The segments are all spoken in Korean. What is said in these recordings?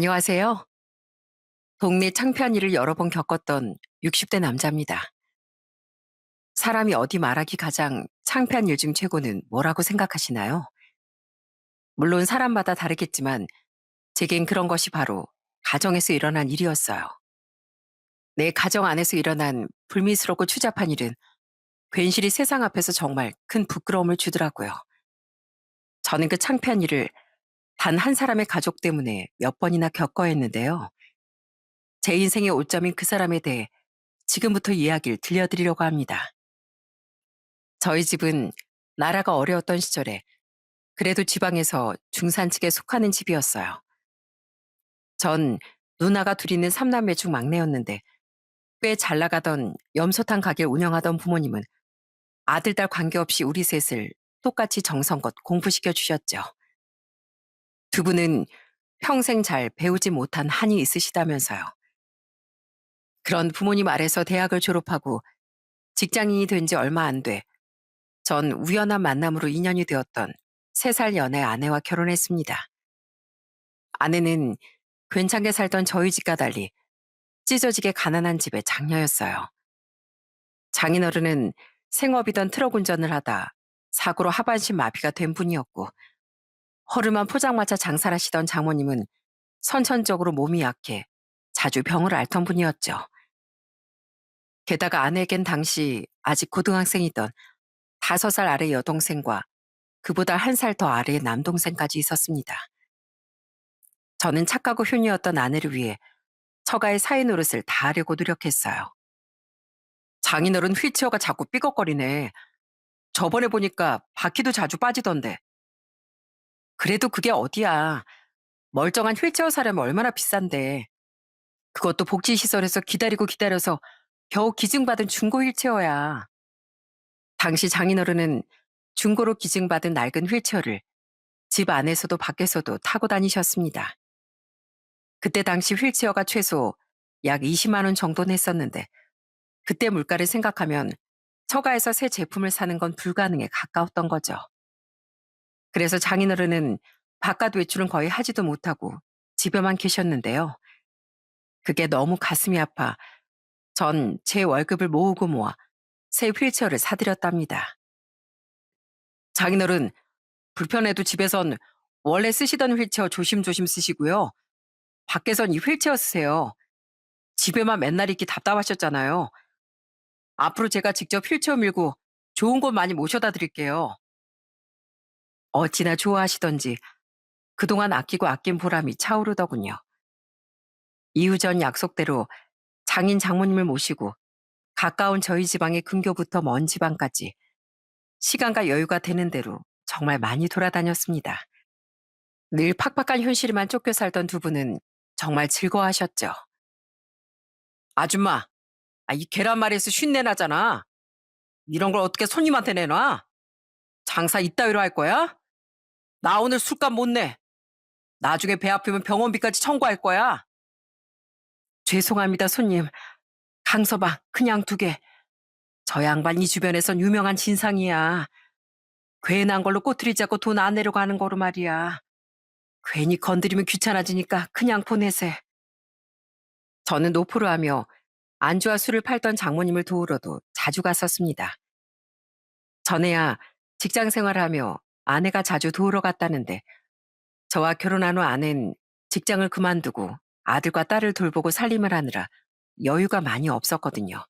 안녕하세요. 동네 창피한 일을 여러 번 겪었던 60대 남자입니다. 사람이 어디 말하기 가장 창피한 일 중 최고는 뭐라고 생각하시나요? 물론 사람마다 다르겠지만 제겐 그런 것이 바로 가정에서 일어난 일이었어요. 내 가정 안에서 일어난 불미스럽고 추잡한 일은 괜시리 세상 앞에서 정말 큰 부끄러움을 주더라고요. 저는 그 창피한 일을 단 한 사람의 가족 때문에 몇 번이나 겪어야 했는데요. 제 인생의 오점인 그 사람에 대해 지금부터 이야기를 들려드리려고 합니다. 저희 집은 나라가 어려웠던 시절에 그래도 지방에서 중산층에 속하는 집이었어요. 전 누나가 둘 있는 삼남매 중 막내였는데 꽤 잘 나가던 염소탕 가게를 운영하던 부모님은 아들, 딸 관계없이 우리 셋을 똑같이 정성껏 공부시켜 주셨죠. 두 분은 평생 잘 배우지 못한 한이 있으시다면서요. 그런 부모님 아래서 대학을 졸업하고 직장인이 된 지 얼마 안 돼 전 우연한 만남으로 인연이 되었던 3살 연애 아내와 결혼했습니다. 아내는 괜찮게 살던 저희 집과 달리 찢어지게 가난한 집의 장녀였어요. 장인어른은 생업이던 트럭 운전을 하다 사고로 하반신 마비가 된 분이었고, 허름한 포장마차 장사를 하시던 장모님은 선천적으로 몸이 약해 자주 병을 앓던 분이었죠. 게다가 아내에겐 당시 아직 고등학생이던 5살 아래 여동생과 그보다 1살 더 아래의 남동생까지 있었습니다. 저는 착하고 효녀였던 아내를 위해 처가의 사회 노릇을 다 하려고 노력했어요. 장인어른 휠체어가 자꾸 삐걱거리네. 저번에 보니까 바퀴도 자주 빠지던데. 그래도 그게 어디야. 멀쩡한 휠체어 사려면 얼마나 비싼데. 그것도 복지시설에서 기다리고 기다려서 겨우 기증받은 중고 휠체어야. 당시 장인어른은 중고로 기증받은 낡은 휠체어를 집 안에서도 밖에서도 타고 다니셨습니다. 그때 당시 휠체어가 최소 약 20만 원 정도는 했었는데, 그때 물가를 생각하면 처가에서 새 제품을 사는 건 불가능에 가까웠던 거죠. 그래서 장인어른은 바깥 외출은 거의 하지도 못하고 집에만 계셨는데요. 그게 너무 가슴이 아파 전 제 월급을 모으고 모아 새 휠체어를 사드렸답니다. 장인어른, 불편해도 집에선 원래 쓰시던 휠체어 조심조심 쓰시고요. 밖에선 이 휠체어 쓰세요. 집에만 맨날 있기 답답하셨잖아요. 앞으로 제가 직접 휠체어 밀고 좋은 곳 많이 모셔다 드릴게요. 어찌나 좋아하시던지 그동안 아끼고 아낀 보람이 차오르더군요. 이후 전 약속대로 장인 장모님을 모시고 가까운 저희 지방의 근교부터 먼 지방까지 시간과 여유가 되는 대로 정말 많이 돌아다녔습니다. 늘 팍팍한 현실에만 쫓겨 살던 두 분은 정말 즐거워하셨죠. 아줌마, 이 계란말이에서 쉰내 나잖아. 이런 걸 어떻게 손님한테 내놔? 장사 이따위로 할 거야? 나 오늘 술값 못 내. 나중에 배 아프면 병원비까지 청구할 거야. 죄송합니다, 손님. 강서방, 그냥 두게. 저 양반 이 주변에선 유명한 진상이야. 괜한 걸로 꼬투리 잡고 돈 안 내려고 하는 거로 말이야. 괜히 건드리면 귀찮아지니까 그냥 보내세. 저는 노포를 하며 안주와 술을 팔던 장모님을 도우러도 자주 갔었습니다. 전에야 직장 생활을 하며 아내가 자주 도우러 갔다는데, 저와 결혼한 후 아내는 직장을 그만두고 아들과 딸을 돌보고 살림을 하느라 여유가 많이 없었거든요.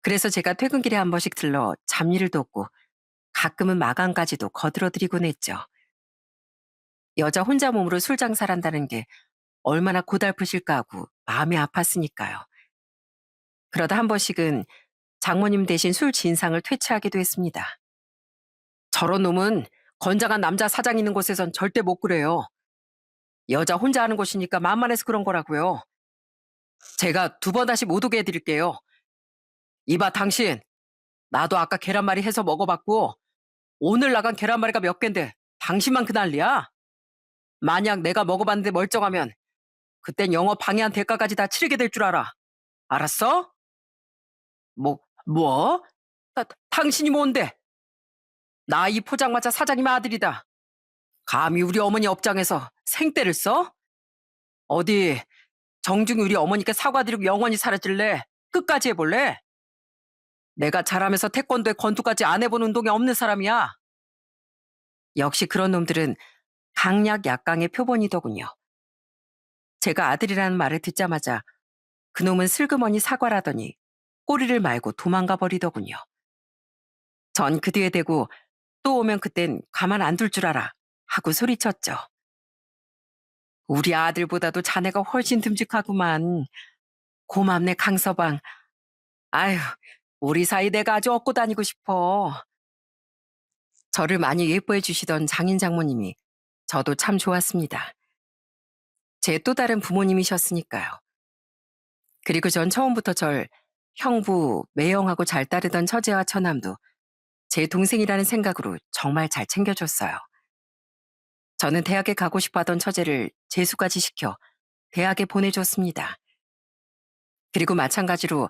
그래서 제가 퇴근길에 한 번씩 들러 잡일을 돕고 가끔은 마감까지도 거들어드리곤 했죠. 여자 혼자 몸으로 술 장사를 한다는 게 얼마나 고달프실까 하고 마음이 아팠으니까요. 그러다 한 번씩은 장모님 대신 술 진상을 퇴치하기도 했습니다. 저런 놈은 건장한 남자 사장 있는 곳에선 절대 못 그래요. 여자 혼자 하는 곳이니까 만만해서 그런 거라고요. 제가 2번 다시 못 오게 해드릴게요. 이봐 당신, 나도 아까 계란말이 해서 먹어봤고 오늘 나간 계란말이가 몇 갠데 당신만 그 난리야? 만약 내가 먹어봤는데 멀쩡하면 그땐 영업 방해한 대가까지 다 치르게 될 줄 알아. 알았어? 뭐? 당신이 뭔데? 나 이 포장마차 사장님 아들이다. 감히 우리 어머니 업장에서 생떼를 써? 어디 정중히 우리 어머니께 사과드리고 영원히 사라질래? 끝까지 해볼래? 내가 자라면서 태권도에 권투까지 안 해본 운동이 없는 사람이야. 역시 그런 놈들은 강약 약강의 표본이더군요. 제가 아들이라는 말을 듣자마자 그놈은 슬그머니 사과라더니 꼬리를 말고 도망가 버리더군요. 전 그 뒤에 대고 또 오면 그땐 가만 안 둘 줄 알아 하고 소리쳤죠. 우리 아들보다도 자네가 훨씬 듬직하구만. 고맙네 강서방. 아휴, 우리 사이 내가 아주 업고 다니고 싶어. 저를 많이 예뻐해 주시던 장인 장모님이 저도 참 좋았습니다. 제 또 다른 부모님이셨으니까요. 그리고 전 처음부터 절 형부, 매형하고 잘 따르던 처제와 처남도 제 동생이라는 생각으로 정말 잘 챙겨줬어요. 저는 대학에 가고 싶어 하던 처제를 재수까지 시켜 대학에 보내줬습니다. 그리고 마찬가지로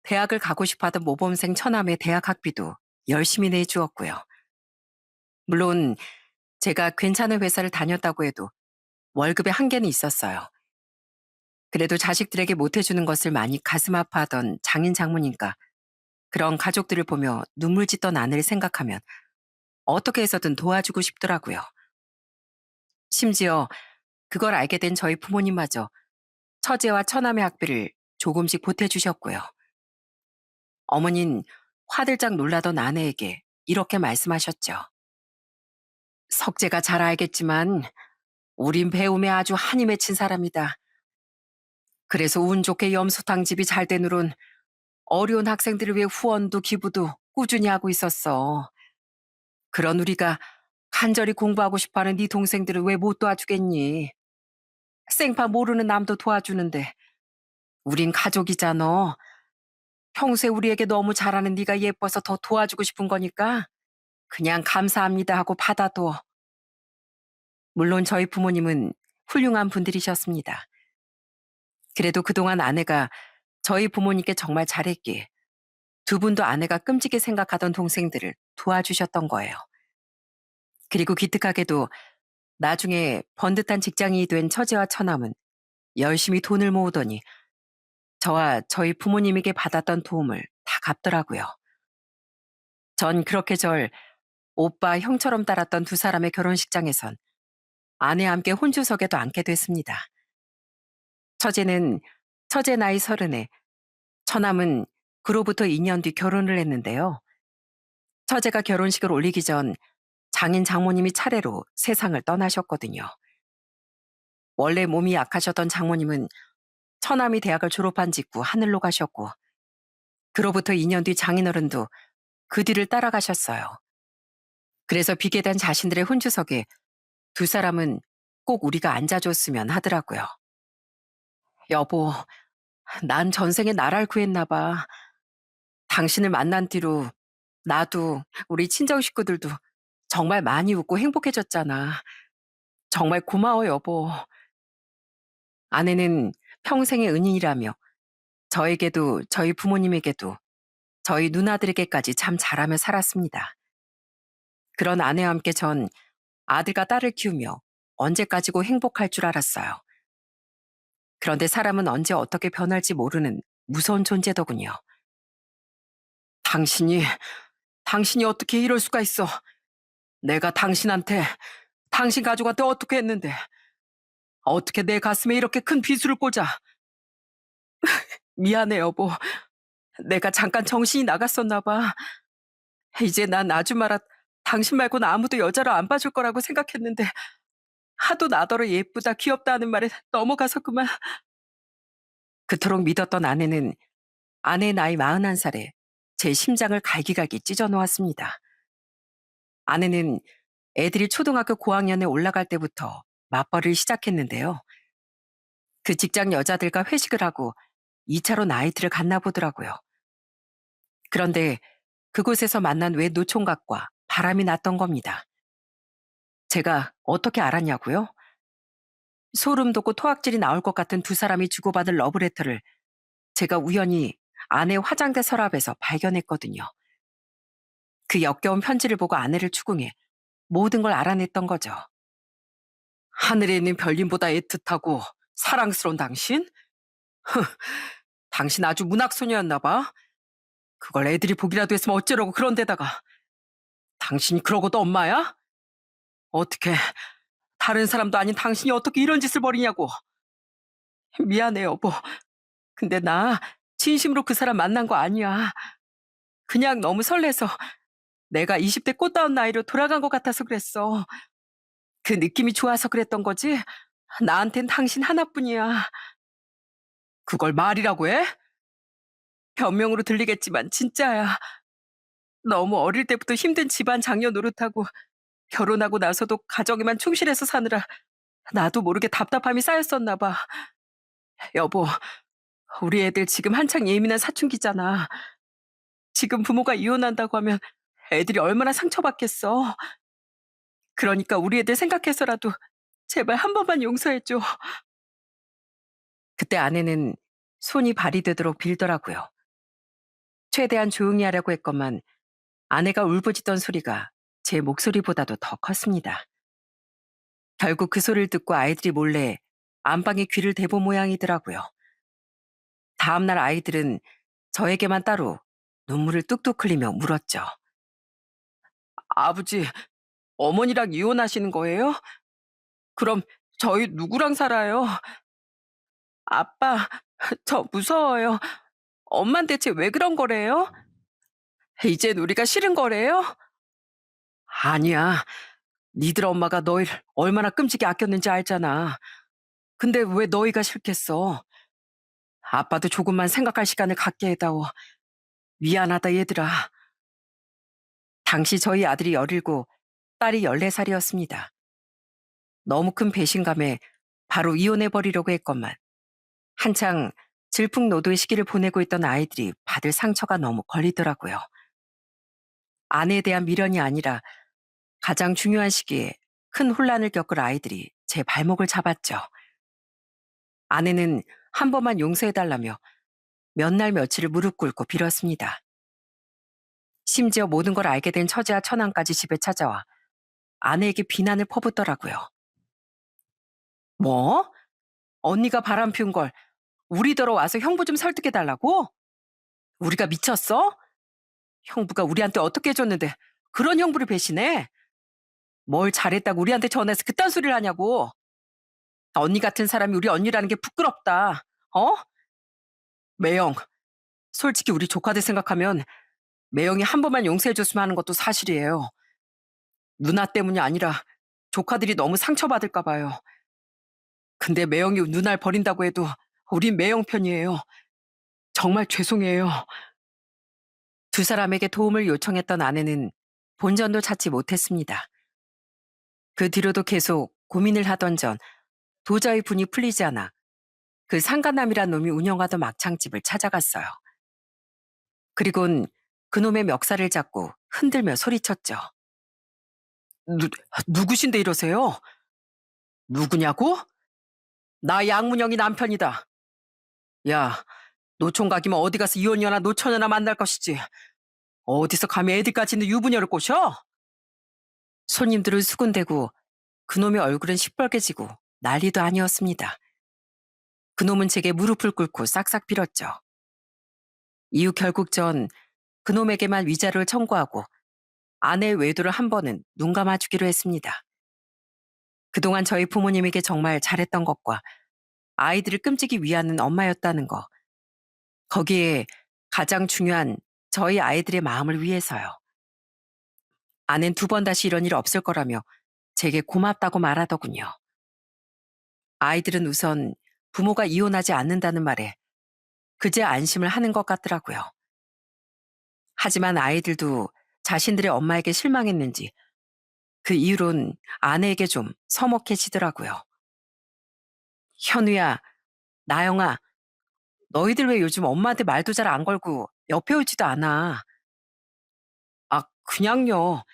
대학을 가고 싶어 하던 모범생 처남의 대학 학비도 열심히 내주었고요. 물론 제가 괜찮은 회사를 다녔다고 해도 월급에 한계는 있었어요. 그래도 자식들에게 못해주는 것을 많이 가슴 아파하던 장인 장모님과 그런 가족들을 보며 눈물 짓던 아내를 생각하면 어떻게 해서든 도와주고 싶더라고요. 심지어 그걸 알게 된 저희 부모님마저 처제와 처남의 학비를 조금씩 보태주셨고요. 어머닌 화들짝 놀라던 아내에게 이렇게 말씀하셨죠. 석재가 잘 알겠지만 우린 배움에 아주 한이 맺힌 사람이다. 그래서 운 좋게 염소탕 집이 잘 된 후론 어려운 학생들을 위해 후원도 기부도 꾸준히 하고 있었어. 그런 우리가 간절히 공부하고 싶어하는 네 동생들을 왜 못 도와주겠니? 생파 모르는 남도 도와주는데 우린 가족이잖아. 평소에 우리에게 너무 잘하는 네가 예뻐서 더 도와주고 싶은 거니까 그냥 감사합니다 하고 받아둬. 물론 저희 부모님은 훌륭한 분들이셨습니다. 그래도 그동안 아내가 저희 부모님께 정말 잘했기에 두 분도 아내가 끔찍이 생각하던 동생들을 도와주셨던 거예요. 그리고 기특하게도 나중에 번듯한 직장인이 된 처제와 처남은 열심히 돈을 모으더니 저와 저희 부모님에게 받았던 도움을 다 갚더라고요. 전 그렇게 절 오빠, 형처럼 따랐던 두 사람의 결혼식장에선 아내와 함께 혼주석에도 앉게 됐습니다. 처제는 처제 나이 30에 처남은 그로부터 2년 뒤 결혼을 했는데요. 처제가 결혼식을 올리기 전 장인 장모님이 차례로 세상을 떠나셨거든요. 원래 몸이 약하셨던 장모님은 처남이 대학을 졸업한 직후 하늘로 가셨고 그로부터 2년 뒤 장인어른도 그 뒤를 따라가셨어요. 그래서 비계단 자신들의 혼주석에 두 사람은 꼭 우리가 앉아줬으면 하더라고요. 여보, 난 전생에 나라를 구했나 봐. 당신을 만난 뒤로 나도 우리 친정 식구들도 정말 많이 웃고 행복해졌잖아. 정말 고마워, 여보. 아내는 평생의 은인이라며 저에게도 저희 부모님에게도 저희 누나들에게까지 참 잘하며 살았습니다. 그런 아내와 함께 전 아들과 딸을 키우며 언제까지고 행복할 줄 알았어요. 그런데 사람은 언제 어떻게 변할지 모르는 무서운 존재더군요. 당신이, 당신이 어떻게 이럴 수가 있어? 내가 당신한테, 당신 가족한테 어떻게 했는데, 어떻게 내 가슴에 이렇게 큰 비수를 꽂아? 미안해, 여보. 내가 잠깐 정신이 나갔었나 봐. 이제 난 아줌마라 당신 말고는 아무도 여자를 안 봐줄 거라고 생각했는데, 하도 나더러 예쁘다, 귀엽다 하는 말에 넘어가서 그만. 그토록 믿었던 아내는 아내 나이 41살에 제 심장을 갈기갈기 찢어 놓았습니다. 아내는 애들이 초등학교 고학년에 올라갈 때부터 맞벌이를 시작했는데요. 그 직장 여자들과 회식을 하고 2차로 나이트를 갔나 보더라고요. 그런데 그곳에서 만난 외 노총각과 바람이 났던 겁니다. 제가 어떻게 알았냐고요? 소름 돋고 토악질이 나올 것 같은 두 사람이 주고받은 러브레터를 제가 우연히 아내 화장대 서랍에서 발견했거든요. 그 역겨운 편지를 보고 아내를 추궁해 모든 걸 알아냈던 거죠. 하늘에 있는 별님보다 애틋하고 사랑스러운 당신? 당신 아주 문학소녀였나 봐. 그걸 애들이 보기라도 했으면 어쩌려고 그런 데다가. 당신이 그러고도 엄마야? 어떻게, 다른 사람도 아닌 당신이 어떻게 이런 짓을 벌이냐고. 미안해, 여보. 근데 나 진심으로 그 사람 만난 거 아니야. 그냥 너무 설레서 내가 20대 꽃다운 나이로 돌아간 것 같아서 그랬어. 그 느낌이 좋아서 그랬던 거지. 나한텐 당신 하나뿐이야. 그걸 말이라고 해? 변명으로 들리겠지만 진짜야. 너무 어릴 때부터 힘든 집안 장녀 노릇하고 결혼하고 나서도 가정에만 충실해서 사느라 나도 모르게 답답함이 쌓였었나 봐. 여보, 우리 애들 지금 한창 예민한 사춘기잖아. 지금 부모가 이혼한다고 하면 애들이 얼마나 상처받겠어. 그러니까 우리 애들 생각해서라도 제발 한 번만 용서해줘. 그때 아내는 손이 발이 되도록 빌더라고요. 최대한 조용히 하려고 했건만 아내가 울부짖던 소리가 제 목소리보다도 더 컸습니다. 결국 그 소리를 듣고 아이들이 몰래 안방에 귀를 대본 모양이더라고요. 다음날 아이들은 저에게만 따로 눈물을 뚝뚝 흘리며 물었죠. 아버지, 어머니랑 이혼하시는 거예요? 그럼 저희 누구랑 살아요? 아빠, 저 무서워요. 엄만 대체 왜 그런 거래요? 이젠 우리가 싫은 거래요? 아니야. 니들 엄마가 너희를 얼마나 끔찍이 아꼈는지 알잖아. 근데 왜 너희가 싫겠어? 아빠도 조금만 생각할 시간을 갖게 해다오. 미안하다 얘들아. 당시 저희 아들이 17, 딸이 14살이었습니다. 너무 큰 배신감에 바로 이혼해버리려고 했건만 한창 질풍노도의 시기를 보내고 있던 아이들이 받을 상처가 너무 걸리더라고요. 아내에 대한 미련이 아니라 가장 중요한 시기에 큰 혼란을 겪을 아이들이 제 발목을 잡았죠. 아내는 한 번만 용서해달라며 몇 날 며칠을 무릎 꿇고 빌었습니다. 심지어 모든 걸 알게 된 처제와 처남까지 집에 찾아와 아내에게 비난을 퍼붓더라고요. 뭐? 언니가 바람 피운 걸 우리더러 와서 형부 좀 설득해달라고? 우리가 미쳤어? 형부가 우리한테 어떻게 해줬는데 그런 형부를 배신해? 뭘 잘했다고 우리한테 전해서 그딴 소리를 하냐고. 언니 같은 사람이 우리 언니라는 게 부끄럽다. 어? 매영, 솔직히 우리 조카들 생각하면 매영이 한 번만 용서해줬으면 하는 것도 사실이에요. 누나 때문이 아니라 조카들이 너무 상처받을까 봐요. 근데 매영이 누나를 버린다고 해도 우린 매영 편이에요. 정말 죄송해요. 두 사람에게 도움을 요청했던 아내는 본전도 찾지 못했습니다. 그 뒤로도 계속 고민을 하던 전 도저히 분이 풀리지 않아 그 상간남이란 놈이 운영하던 막창집을 찾아갔어요. 그리곤 그놈의 멱살을 잡고 흔들며 소리쳤죠. 누, 누구신데 이러세요? 누구냐고? 나 양문영이 남편이다. 야, 노총각이면 어디 가서 이혼녀나 노처녀나 만날 것이지. 어디서 감히 애들까지 있는 유부녀를 꼬셔? 손님들은 수군대고 그놈의 얼굴은 시뻘개지고 난리도 아니었습니다. 그놈은 제게 무릎을 꿇고 싹싹 빌었죠. 이후 결국 전 그놈에게만 위자료를 청구하고 아내의 외도를 한 번은 눈 감아주기로 했습니다. 그동안 저희 부모님에게 정말 잘했던 것과 아이들을 끔찍이 위하는 엄마였다는 거. 거기에 가장 중요한 저희 아이들의 마음을 위해서요. 아낸 2번 다시 이런 일 없을 거라며 제게 고맙다고 말하더군요. 아이들은 우선 부모가 이혼하지 않는다는 말에 그제 안심을 하는 것 같더라고요. 하지만 아이들도 자신들의 엄마에게 실망했는지 그 이후론 아내에게 좀 서먹해지더라고요. 현우야, 나영아, 너희들 왜 요즘 엄마한테 말도 잘 안 걸고 옆에 오지도 않아? 아, 그냥요.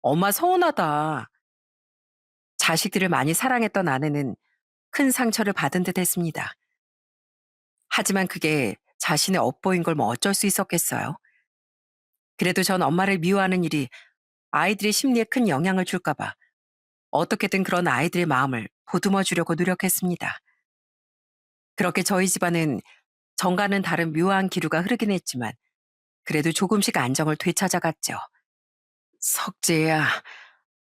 엄마 서운하다. 자식들을 많이 사랑했던 아내는 큰 상처를 받은 듯 했습니다. 하지만 그게 자신의 업보인 걸 뭐 어쩔 수 있었겠어요. 그래도 전 엄마를 미워하는 일이 아이들의 심리에 큰 영향을 줄까봐 어떻게든 그런 아이들의 마음을 보듬어 주려고 노력했습니다. 그렇게 저희 집안은 정과는 다른 묘한 기류가 흐르긴 했지만 그래도 조금씩 안정을 되찾아갔죠. 석재야,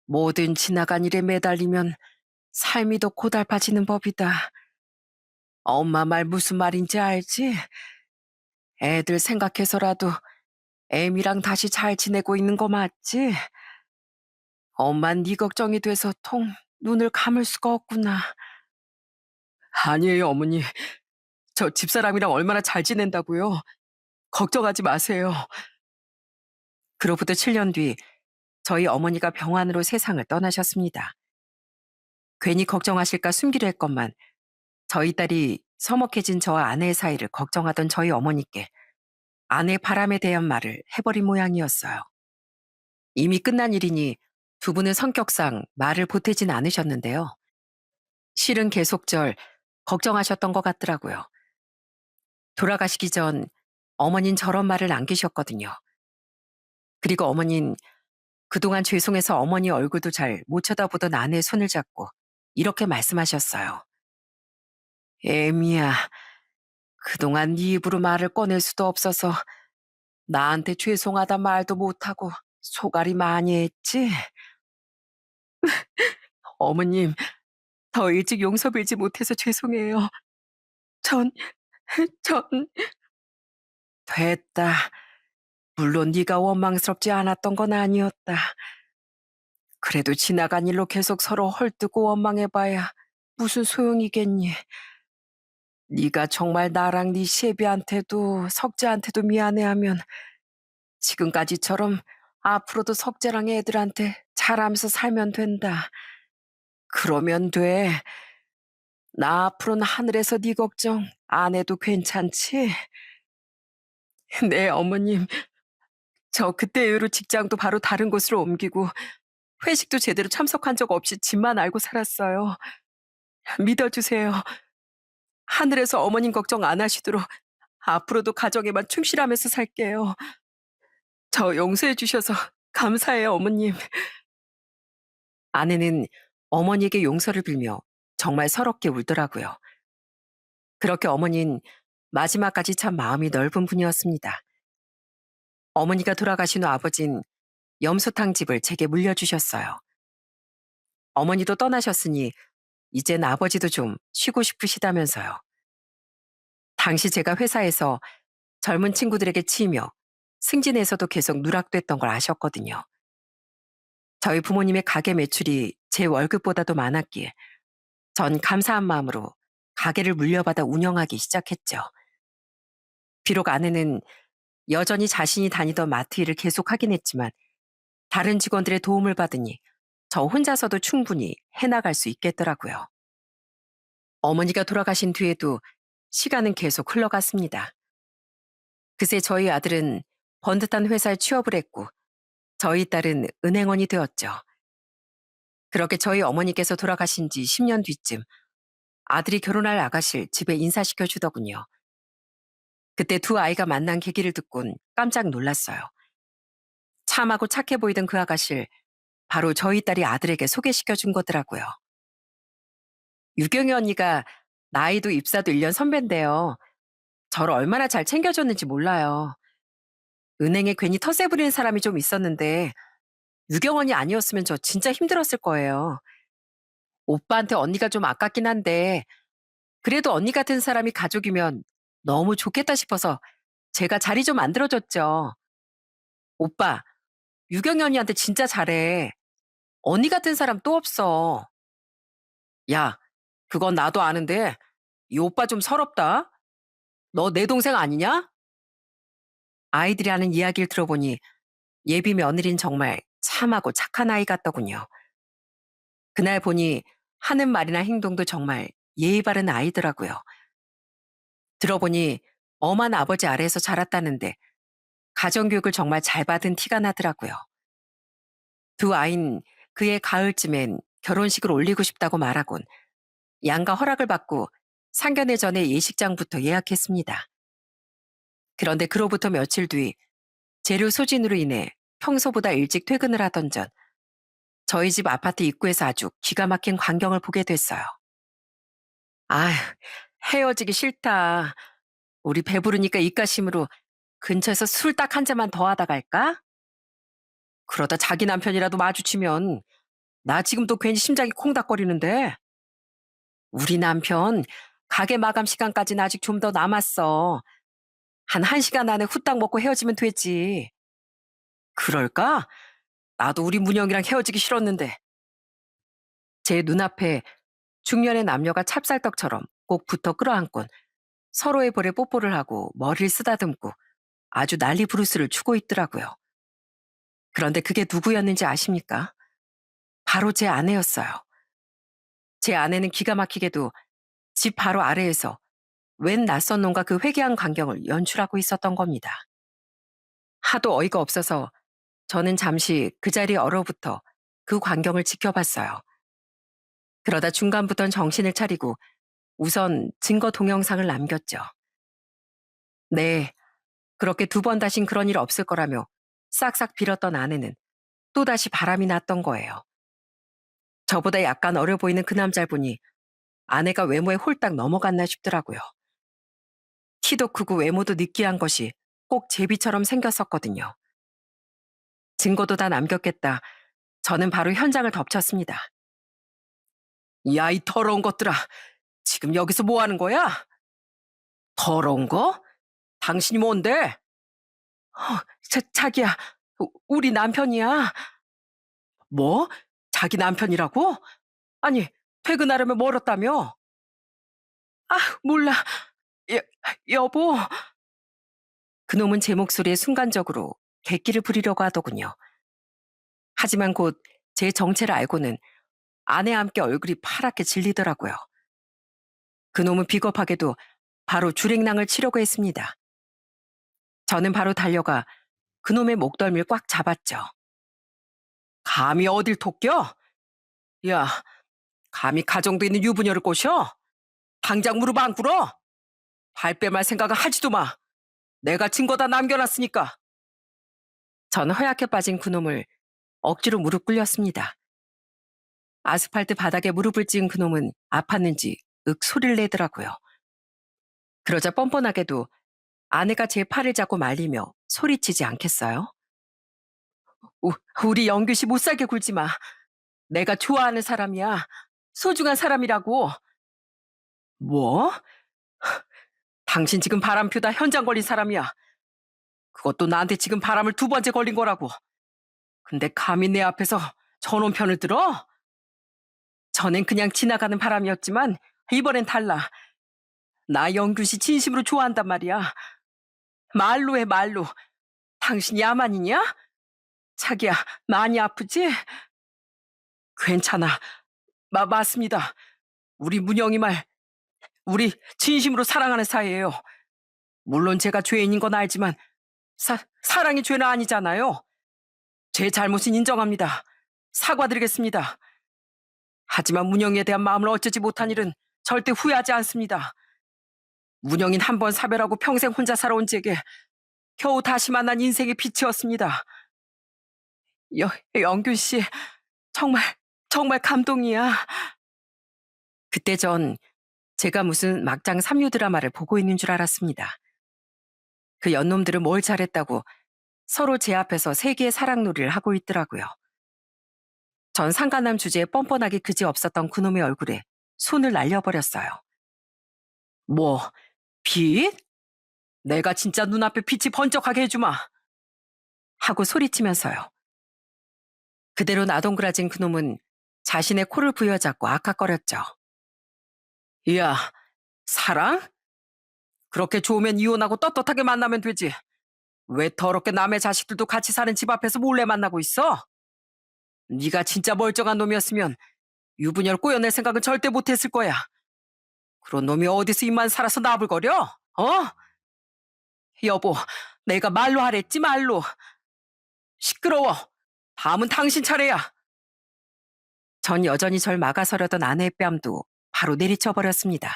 뭐든 지나간 일에 매달리면 삶이 더 고달파지는 법이다. 엄마 말 무슨 말인지 알지? 애들 생각해서라도 애미랑 다시 잘 지내고 있는 거 맞지? 엄만 네 걱정이 돼서 통 눈을 감을 수가 없구나. 아니에요, 어머니. 저 집사람이랑 얼마나 잘 지낸다고요. 걱정하지 마세요. 그로부터 7년 뒤 저희 어머니가 병환으로 세상을 떠나셨습니다. 괜히 걱정하실까 숨기려 했건만 저희 딸이 서먹해진 저와 아내의 사이를 걱정하던 저희 어머니께 아내의 바람에 대한 말을 해버린 모양이었어요. 이미 끝난 일이니 두 분은 성격상 말을 보태진 않으셨는데요. 실은 계속절 걱정하셨던 것 같더라고요. 돌아가시기 전 어머닌 저런 말을 남기셨거든요. 그리고 어머닌 그동안 죄송해서 어머니 얼굴도 잘 못 쳐다보던 아내의 손을 잡고 이렇게 말씀하셨어요. 애미야, 그동안 네 입으로 말을 꺼낼 수도 없어서 나한테 죄송하다 말도 못하고 소갈이 많이 했지? 어머님, 더 일찍 용서 빌지 못해서 죄송해요. 전, 전, 됐다. 물론 네가 원망스럽지 않았던 건 아니었다. 그래도 지나간 일로 계속 서로 헐뜯고 원망해봐야 무슨 소용이겠니? 네가 정말 나랑 네 시애비한테도 석재한테도 미안해하면 지금까지처럼 앞으로도 석재랑 애들한테 잘하면서 살면 된다. 그러면 돼. 나 앞으로는 하늘에서 네 걱정 안 해도 괜찮지? 네, 어머님. 저 그때 이후로 직장도 바로 다른 곳으로 옮기고 회식도 제대로 참석한 적 없이 집만 알고 살았어요. 믿어주세요. 하늘에서 어머님 걱정 안 하시도록 앞으로도 가정에만 충실하면서 살게요. 저 용서해 주셔서 감사해요, 어머님. 아내는 어머니에게 용서를 빌며 정말 서럽게 울더라고요. 그렇게 어머니는 마지막까지 참 마음이 넓은 분이었습니다. 어머니가 돌아가신 후 아버진 염소탕 집을 제게 물려주셨어요. 어머니도 떠나셨으니 이젠 아버지도 좀 쉬고 싶으시다면서요. 당시 제가 회사에서 젊은 친구들에게 치이며 승진에서도 계속 누락됐던 걸 아셨거든요. 저희 부모님의 가게 매출이 제 월급보다도 많았기에 전 감사한 마음으로 가게를 물려받아 운영하기 시작했죠. 비록 아내는 여전히 자신이 다니던 마트 일을 계속하긴 했지만 다른 직원들의 도움을 받으니 저 혼자서도 충분히 해나갈 수 있겠더라고요. 어머니가 돌아가신 뒤에도 시간은 계속 흘러갔습니다. 그새 저희 아들은 번듯한 회사에 취업을 했고 저희 딸은 은행원이 되었죠. 그렇게 저희 어머니께서 돌아가신 지 10년 뒤쯤 아들이 결혼할 아가씨를 집에 인사시켜 주더군요. 그때 두 아이가 만난 계기를 듣곤 깜짝 놀랐어요. 참하고 착해 보이던 그 아가씨를 바로 저희 딸이 아들에게 소개시켜 준 거더라고요. 유경이 언니가 나이도 입사도 1년 선배인데요. 저를 얼마나 잘 챙겨줬는지 몰라요. 은행에 괜히 텃세 부리는 사람이 좀 있었는데 유경 언니 아니었으면 저 진짜 힘들었을 거예요. 오빠한테 언니가 좀 아깝긴 한데 그래도 언니 같은 사람이 가족이면 너무 좋겠다 싶어서 제가 자리 좀 만들어줬죠. 오빠, 유경이 언니한테 진짜 잘해. 언니 같은 사람 또 없어. 야, 그건 나도 아는데 이 오빠 좀 서럽다. 너 내 동생 아니냐? 아이들이 하는 이야기를 들어보니 예비 며느린 정말 참하고 착한 아이 같더군요. 그날 보니 하는 말이나 행동도 정말 예의 바른 아이더라고요. 들어보니 엄한 아버지 아래에서 자랐다는데 가정교육을 정말 잘 받은 티가 나더라고요. 두 아이는 그해 가을쯤엔 결혼식을 올리고 싶다고 말하곤 양가 허락을 받고 상견례 전에 예식장부터 예약했습니다. 그런데 그로부터 며칠 뒤 재료 소진으로 인해 평소보다 일찍 퇴근을 하던 전 저희 집 아파트 입구에서 아주 기가 막힌 광경을 보게 됐어요. 아휴, 헤어지기 싫다. 우리 배부르니까 입가심으로 근처에서 술 딱 한 잔만 더 하다 갈까? 그러다 자기 남편이라도 마주치면 나 지금도 괜히 심장이 콩닥거리는데. 우리 남편 가게 마감 시간까지는 아직 좀 더 남았어. 한 1시간 안에 후딱 먹고 헤어지면 되지. 그럴까? 나도 우리 문영이랑 헤어지기 싫었는데. 제 눈앞에 중년의 남녀가 찹쌀떡처럼 꼭 붙어 끌어안곤 서로의 볼에 뽀뽀를 하고 머리를 쓰다듬고 아주 난리 부르스를 추고 있더라고요. 그런데 그게 누구였는지 아십니까? 바로 제 아내였어요. 제 아내는 기가 막히게도 집 바로 아래에서 웬 낯선 놈과 그 회개한 광경을 연출하고 있었던 겁니다. 하도 어이가 없어서 저는 잠시 그 자리에 얼어붙어 그 광경을 지켜봤어요. 그러다 중간부턴 정신을 차리고 우선 증거 동영상을 남겼죠. 네, 그렇게 2번 다신 그런 일 없을 거라며 싹싹 빌었던 아내는 또다시 바람이 났던 거예요. 저보다 약간 어려 보이는 그 남자를 보니 아내가 외모에 홀딱 넘어갔나 싶더라고요. 키도 크고 외모도 느끼한 것이 꼭 제비처럼 생겼었거든요. 증거도 다 남겼겠다. 저는 바로 현장을 덮쳤습니다. 야, 이 더러운 것들아. 지금 여기서 뭐 하는 거야? 더러운 거? 당신이 뭔데? 자기야. 우리 남편이야. 뭐? 자기 남편이라고? 아니, 퇴근하려면 멀었다며? 아, 몰라. 여, 여보. 그놈은 제 목소리에 순간적으로 객기를 부리려고 하더군요. 하지만 곧 제 정체를 알고는 아내와 함께 얼굴이 파랗게 질리더라고요. 그놈은 비겁하게도 바로 줄행랑을 치려고 했습니다. 저는 바로 달려가 그놈의 목덜미를 꽉 잡았죠. 감히 어딜 토껴? 야, 감히 가정도 있는 유부녀를 꼬셔? 당장 무릎 안 꿇어? 발뺌할 생각은 하지도 마. 내가 증거 다 남겨놨으니까. 전 허약해 빠진 그놈을 억지로 무릎 꿇렸습니다. 아스팔트 바닥에 무릎을 찍은 그놈은 아팠는지 윽 소리를 내더라고요. 그러자 뻔뻔하게도 아내가 제 팔을 잡고 말리며 소리치지 않겠어요? 우리 영규 씨 못 살게 굴지 마. 내가 좋아하는 사람이야. 소중한 사람이라고. 뭐? 당신 지금 바람 피우다 현장 걸린 사람이야. 그것도 나한테 지금 바람을 2번째 걸린 거라고. 근데 감히 내 앞에서 저놈 편을 들어? 전엔 그냥 지나가는 바람이었지만 이번엔 달라. 나 영규 씨 진심으로 좋아한단 말이야. 말로 해, 말로. 당신 야만이냐? 자기야, 많이 아프지? 괜찮아. 맞습니다. 우리 문영이 우리 진심으로 사랑하는 사이예요. 물론 제가 죄인인 건 알지만 사랑이 죄는 아니잖아요. 제 잘못은 인정합니다. 사과드리겠습니다. 하지만 문영이에 대한 마음을 어쩌지 못한 일은 절대 후회하지 않습니다. 문영인 한 번 사별하고 평생 혼자 살아온 제게 겨우 다시 만난 인생의 빛이었습니다. 영균 씨, 정말, 정말 감동이야. 그때 전 제가 무슨 막장 3류 드라마를 보고 있는 줄 알았습니다. 그 연놈들은 뭘 잘했다고 서로 제 앞에서 세계의 사랑놀이를 하고 있더라고요. 전 상간남 주제에 뻔뻔하게 그지없었던 그놈의 얼굴에 손을 날려버렸어요. 뭐, 빛? 내가 진짜 눈앞에 빛이 번쩍하게 해주마. 하고 소리치면서요. 그대로 나동그라진 그놈은 자신의 코를 부여잡고 아까거렸죠. 이야, 사랑? 그렇게 좋으면 이혼하고 떳떳하게 만나면 되지. 왜 더럽게 남의 자식들도 같이 사는 집 앞에서 몰래 만나고 있어? 네가 진짜 멀쩡한 놈이었으면 유부녀를 꼬여낼 생각은 절대 못했을 거야. 그런 놈이 어디서 입만 살아서 나불거려? 어? 여보, 내가 말로 하랬지 말로. 시끄러워. 다음은 당신 차례야. 전 여전히 절 막아서려던 아내의 뺨도 바로 내리쳐버렸습니다.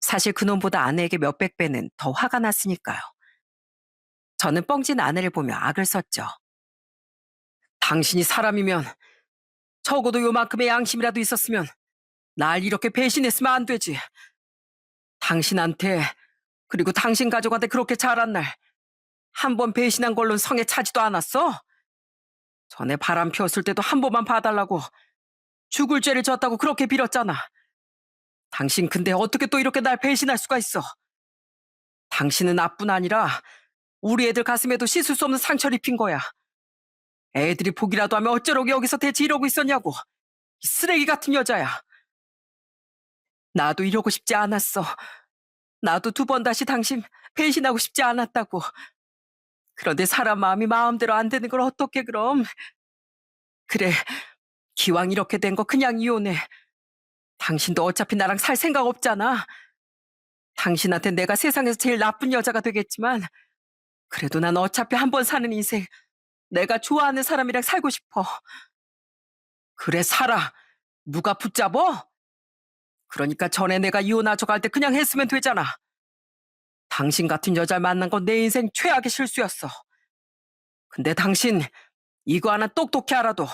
사실 그놈보다 아내에게 몇백 배는 더 화가 났으니까요. 저는 뻥진 아내를 보며 악을 썼죠. 당신이 사람이면 적어도 요만큼의 양심이라도 있었으면 날 이렇게 배신했으면 안 되지. 당신한테, 그리고 당신 가족한테 그렇게 잘한 날, 한 번 배신한 걸로는 성에 차지도 않았어? 전에 바람 피웠을 때도 한 번만 봐달라고 죽을 죄를 졌다고 그렇게 빌었잖아. 당신 근데 어떻게 또 이렇게 날 배신할 수가 있어? 당신은 나뿐 아니라 우리 애들 가슴에도 씻을 수 없는 상처를 입힌 거야. 애들이 보기라도 하면 어쩌려고 여기서 대체 이러고 있었냐고. 이 쓰레기 같은 여자야. 나도 이러고 싶지 않았어. 나도 두 번 다시 당신 배신하고 싶지 않았다고. 그런데 사람 마음이 마음대로 안 되는 걸 어떻게 그럼. 그래, 기왕 이렇게 된 거 그냥 이혼해. 당신도 어차피 나랑 살 생각 없잖아. 당신한테 내가 세상에서 제일 나쁜 여자가 되겠지만 그래도 난 어차피 한 번 사는 인생 내가 좋아하는 사람이랑 살고 싶어. 그래, 살아. 누가 붙잡어? 그러니까 전에 내가 이혼하자고 할 때 그냥 했으면 되잖아. 당신 같은 여자를 만난 건 내 인생 최악의 실수였어. 근데 당신 이거 하나 똑똑히 알아둬.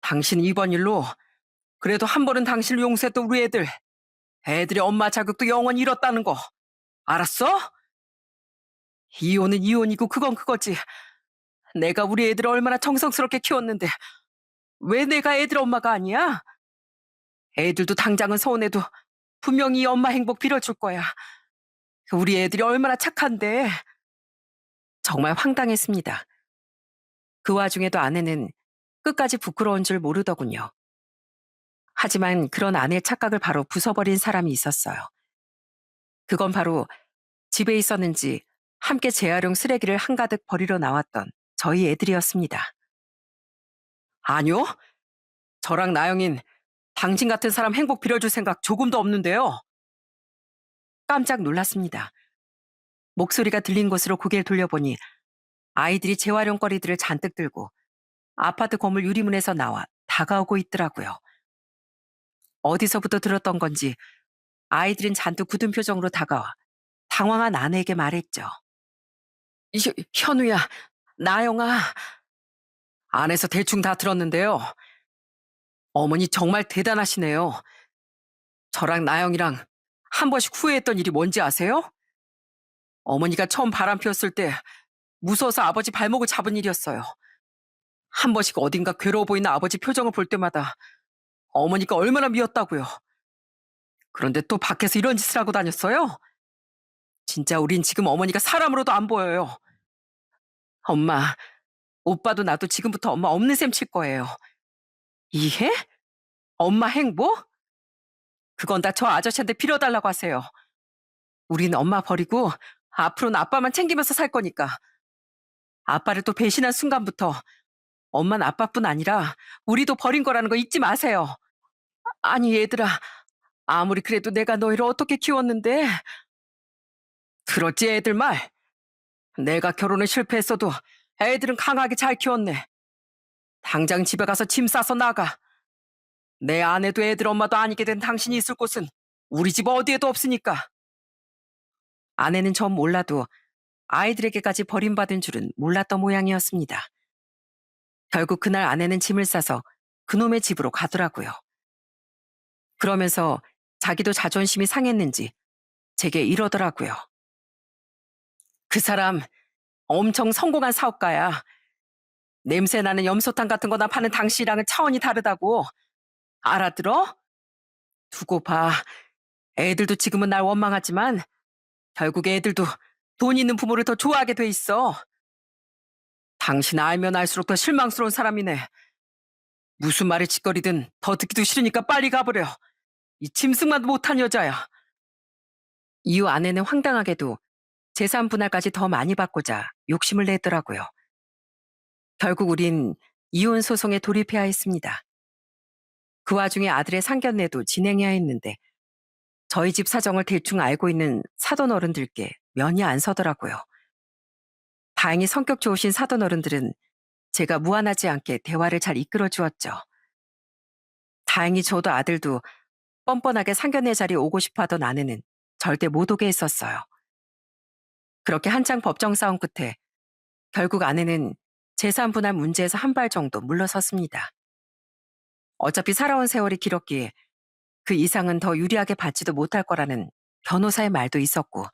당신 이번 일로 그래도 한 번은 당신을 용서했던 우리 애들의 엄마 자격도 영원히 잃었다는 거 알았어? 이혼은 이혼이고 그건 그거지. 내가 우리 애들을 얼마나 정성스럽게 키웠는데 왜 내가 애들 엄마가 아니야? 애들도 당장은 서운해도 분명히 이 엄마 행복 빌어줄 거야. 우리 애들이 얼마나 착한데. 정말 황당했습니다. 그 와중에도 아내는 끝까지 부끄러운 줄 모르더군요. 하지만 그런 아내의 착각을 바로 부숴버린 사람이 있었어요. 그건 바로 집에 있었는지 함께 재활용 쓰레기를 한가득 버리러 나왔던 저희 애들이었습니다. 아니요. 저랑 나영인 당신 같은 사람 행복 빌어줄 생각 조금도 없는데요. 깜짝 놀랐습니다. 목소리가 들린 곳으로 고개를 돌려보니 아이들이 재활용거리들을 잔뜩 들고 아파트 건물 유리문에서 나와 다가오고 있더라고요. 어디서부터 들었던 건지 아이들은 잔뜩 굳은 표정으로 다가와 당황한 아내에게 말했죠. 현우야, 나영아. 안에서 대충 다 들었는데요. 어머니 정말 대단하시네요. 저랑 나영이랑 한 번씩 후회했던 일이 뭔지 아세요? 어머니가 처음 바람 피웠을 때 무서워서 아버지 발목을 잡은 일이었어요. 한 번씩 어딘가 괴로워 보이는 아버지 표정을 볼 때마다 어머니가 얼마나 미웠다고요. 그런데 또 밖에서 이런 짓을 하고 다녔어요? 진짜 우린 지금 어머니가 사람으로도 안 보여요. 엄마, 오빠도 나도 지금부터 엄마 없는 셈 칠 거예요. 이해? 엄마 행복? 그건 다 저 아저씨한테 빌어달라고 하세요. 우린 엄마 버리고 앞으로는 아빠만 챙기면서 살 거니까. 아빠를 또 배신한 순간부터 엄마는 아빠뿐 아니라 우리도 버린 거라는 거 잊지 마세요. 아니 얘들아, 아무리 그래도 내가 너희를 어떻게 키웠는데. 들었지 애들 말? 내가 결혼에 실패했어도 애들은 강하게 잘 키웠네. 당장 집에 가서 짐 싸서 나가. 내 아내도 애들 엄마도 아니게 된 당신이 있을 곳은 우리 집 어디에도 없으니까. 아내는 전 몰라도 아이들에게까지 버림받은 줄은 몰랐던 모양이었습니다. 결국 그날 아내는 짐을 싸서 그놈의 집으로 가더라고요. 그러면서 자기도 자존심이 상했는지 제게 이러더라고요. 그 사람 엄청 성공한 사업가야. 냄새나는 염소탕 같은 거나 파는 당신이랑은 차원이 다르다고. 알아들어? 두고 봐. 애들도 지금은 날 원망하지만 결국 애들도 돈 있는 부모를 더 좋아하게 돼 있어. 당신 알면 알수록 더 실망스러운 사람이네. 무슨 말을 짓거리든 더 듣기도 싫으니까 빨리 가버려. 이 짐승만 못한 여자야. 이후 아내는 황당하게도 재산 분할까지 더 많이 받고자 욕심을 내더라고요. 결국 우린 이혼 소송에 돌입해야 했습니다. 그 와중에 아들의 상견례도 진행해야 했는데 저희 집 사정을 대충 알고 있는 사돈 어른들께 면이 안 서더라고요. 다행히 성격 좋으신 사돈 어른들은 제가 무안하지 않게 대화를 잘 이끌어 주었죠. 다행히 저도 아들도 뻔뻔하게 상견례 자리에 오고 싶어 하던 아내는 절대 못 오게 했었어요. 그렇게 한창 법정 싸움 끝에 결국 아내는 재산 분할 문제에서 한 발 정도 물러섰습니다. 어차피 살아온 세월이 길었기에 그 이상은 더 유리하게 받지도 못할 거라는 변호사의 말도 있었고,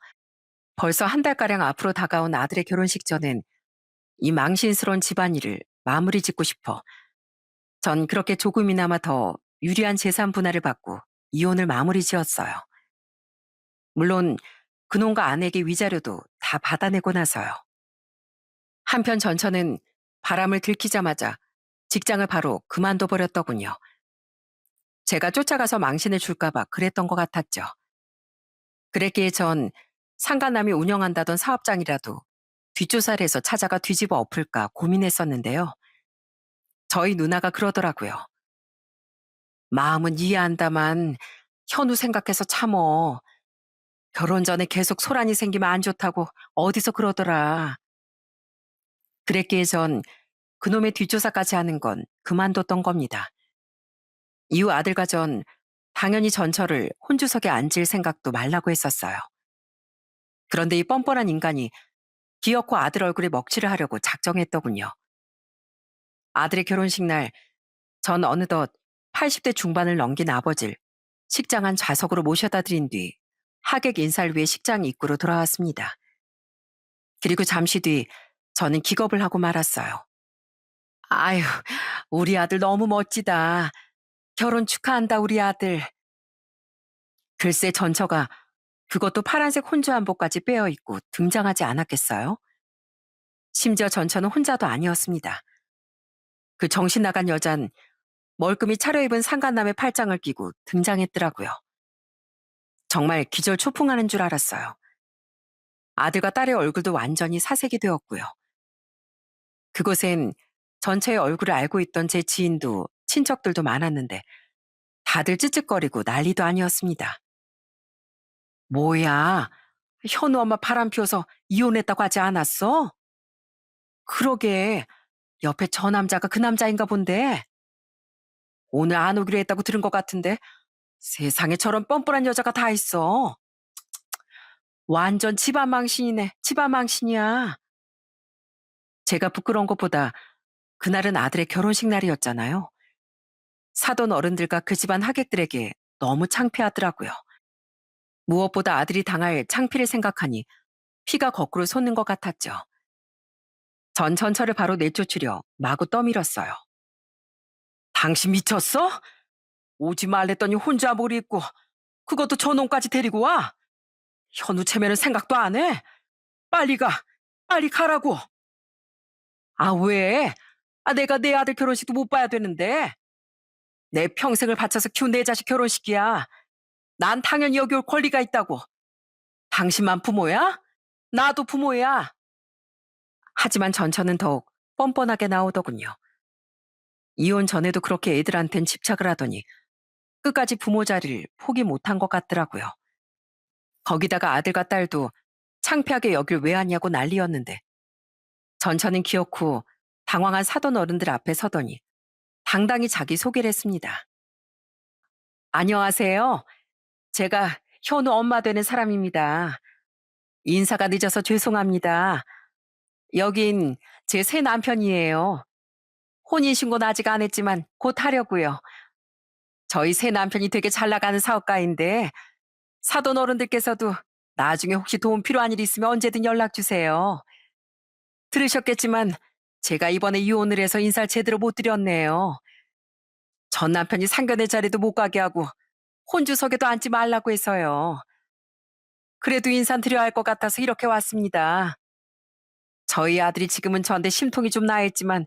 벌써 한 달가량 앞으로 다가온 아들의 결혼식 전엔 이 망신스러운 집안일을 마무리 짓고 싶어 전 그렇게 조금이나마 더 유리한 재산 분할을 받고 이혼을 마무리 지었어요. 물론 그놈과 아내에게 위자료도 다 받아내고 나서요. 한편 전처는 바람을 들키자마자 직장을 바로 그만둬 버렸더군요. 제가 쫓아가서 망신을 줄까봐 그랬던 것 같았죠. 그랬기에 전 상간남이 운영한다던 사업장이라도 뒷조사를 해서 찾아가 뒤집어 엎을까 고민했었는데요. 저희 누나가 그러더라고요. 마음은 이해한다만 현우 생각해서 참어. 결혼 전에 계속 소란이 생기면 안 좋다고 어디서 그러더라. 그랬기에 전 그놈의 뒷조사까지 하는 건 그만뒀던 겁니다. 이후 아들과 전 당연히 전처를 혼주석에 앉을 생각도 말라고 했었어요. 그런데 이 뻔뻔한 인간이 기어코 아들 얼굴에 먹칠을 하려고 작정했더군요. 아들의 결혼식 날 전 어느덧 80대 중반을 넘긴 아버지를 식장 한 좌석으로 모셔다 드린 뒤 하객 인사를 위해 식장 입구로 돌아왔습니다. 그리고 잠시 뒤 저는 기겁을 하고 말았어요. 아유, 우리 아들 너무 멋지다. 결혼 축하한다, 우리 아들. 글쎄 전처가 그것도 파란색 혼주 한복까지 빼어 입고 등장하지 않았겠어요? 심지어 전처는 혼자도 아니었습니다. 그 정신 나간 여잔 멀끔히 차려입은 상간남의 팔짱을 끼고 등장했더라고요. 정말 기절초풍하는 줄 알았어요. 아들과 딸의 얼굴도 완전히 사색이 되었고요. 그곳엔 전처의 얼굴을 알고 있던 제 지인도 친척들도 많았는데 다들 찌찌거리고 난리도 아니었습니다. 뭐야, 현우 엄마 바람 피워서 이혼했다고 하지 않았어? 그러게, 옆에 저 남자가 그 남자인가 본데. 오늘 안 오기로 했다고 들은 것 같은데 세상에 저런 뻔뻔한 여자가 다 있어. 완전 집안 망신이네, 집안 망신이야. 제가 부끄러운 것보다 그날은 아들의 결혼식 날이었잖아요. 사돈 어른들과 그 집안 하객들에게 너무 창피하더라고요. 무엇보다 아들이 당할 창피를 생각하니 피가 거꾸로 솟는 것 같았죠. 전 전처를 바로 내쫓으려 마구 떠밀었어요. 당신 미쳤어? 오지 말랬더니 혼자 몰이 있고 그것도 저놈까지 데리고 와? 현우 체면은 생각도 안 해? 빨리 가. 빨리 가라고. 아, 왜? 아, 내가 내 아들 결혼식도 못 봐야 되는데. 내 평생을 바쳐서 키운 내 자식 결혼식이야. 난 당연히 여기 올 권리가 있다고. 당신만 부모야? 나도 부모야. 하지만 전처는 더욱 뻔뻔하게 나오더군요. 이혼 전에도 그렇게 애들한텐 집착을 하더니 끝까지 부모 자리를 포기 못한 것 같더라고요. 거기다가 아들과 딸도 창피하게 여길 왜 하냐고 난리였는데 전처는 기어코 당황한 사돈 어른들 앞에 서더니 당당히 자기 소개를 했습니다. 안녕하세요. 제가 현우 엄마 되는 사람입니다. 인사가 늦어서 죄송합니다. 여긴 제 새 남편이에요. 혼인신고는 아직 안 했지만 곧 하려고요. 저희 새 남편이 되게 잘 나가는 사업가인데 사돈 어른들께서도 나중에 혹시 도움 필요한 일 있으면 언제든 연락 주세요. 들으셨겠지만 제가 이번에 이혼을 해서 인사를 제대로 못 드렸네요. 전 남편이 상견례 자리도 못 가게 하고 혼주석에도 앉지 말라고 해서요. 그래도 인사 드려야 할 것 같아서 이렇게 왔습니다. 저희 아들이 지금은 저한테 심통이 좀 나 있지만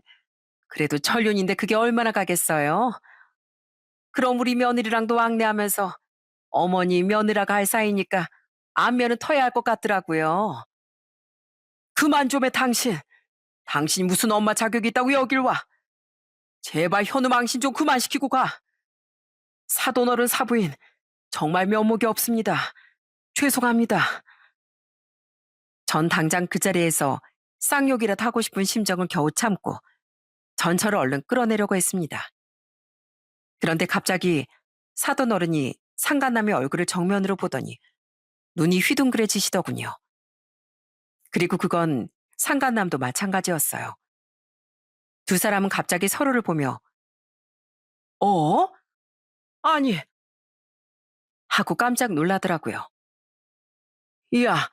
그래도 천륜인데 그게 얼마나 가겠어요? 그럼 우리 며느리랑도 왕래하면서 어머니 며느라가 할 사이니까 안면은 터야 할 것 같더라고요. 그만 좀 해 당신. 당신이 무슨 엄마 자격이 있다고 여길 와. 제발 현우 망신 좀 그만 시키고 가. 사돈 어른 사부인 정말 면목이 없습니다. 죄송합니다. 전 당장 그 자리에서 쌍욕이라도 하고 싶은 심정을 겨우 참고 전철을 얼른 끌어내려고 했습니다. 그런데 갑자기 사돈 어른이 상간남의 얼굴을 정면으로 보더니 눈이 휘둥그레지시더군요. 그리고 그건 상간남도 마찬가지였어요. 두 사람은 갑자기 서로를 보며 어? 아니, 하고 깜짝 놀라더라고요. 야,